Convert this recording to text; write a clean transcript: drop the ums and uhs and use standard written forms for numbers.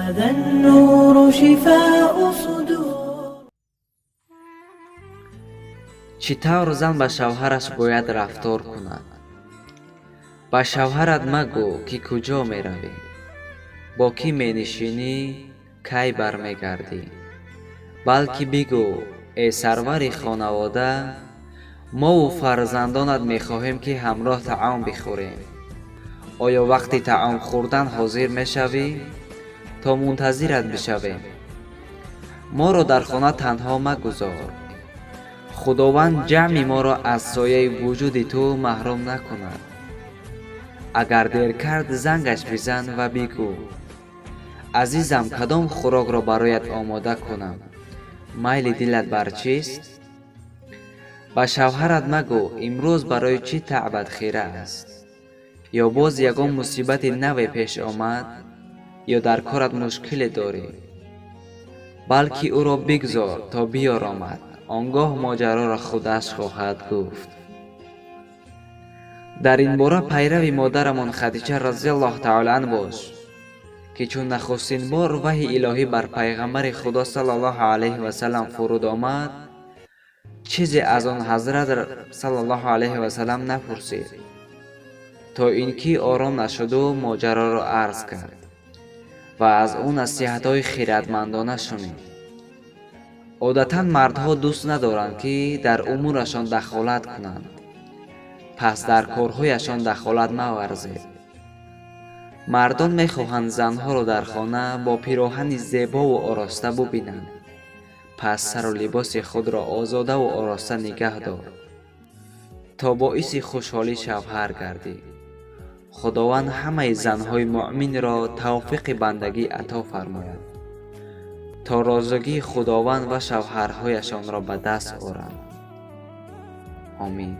هذا النور شفاء صدور. چی طور زن با شوهرش باید رفتار کند؟ با شوهرت مگو که کجا می روی، با کی می نشینی، کی برمی گردی، بلکه بگو ای سرور خانواده، ما و فرزندانت می خواهیم که همراه طعام بخوریم. آیا وقتی طعام خوردن حاضر می شوی تا منتظرت بشویم؟ ما را در خانه تنها مگذار. خداوند جمع ما را از سایه وجود تو محروم نکند. اگر دیر کرد زنگش بزن و بگو عزیزم کدام خوراک را برایت آماده کنم، میل دلت بر چیست؟ با شوهرت مگو امروز برای چی تعبت خیره است، یا باز یگان مصیبت نوی پیش آمد، یا در کارت مشکل داری، بلکه او را بگذار تا بیارامد، آنگاه ماجرا را خودش خواهد گفت. در این باره پیروی مادرمان خدیجه رضی الله تعالی عنها باش که چون نخستین بار وحی الهی بر پیغمبر خدا صلی الله علیه و سلم فرود آمد، چیزی از آن حضرت صلی الله علیه و سلم نپرسید تا اینکه آرام نشد و ماجرا را عرض کرد و از اون نصیحت‌های خیرتمندانه شنید. عادتاً مردها دوست ندارند که در امورشان دخالت کنند، پس در کارهایشان دخالت مورزید. مردان میخواهند زنها را در خانه با پیراهن زیبا و آراسته ببینند، پس سر و لباس خود را آزاده و آراسته نگه دار تا باعث خوشحالی شوهر گردی. خداوند همه زنهای مؤمن را توفیق بندگی عطا فرماید تا رازگی خداوند و شوهرهایشان را به دست آورند. آمین.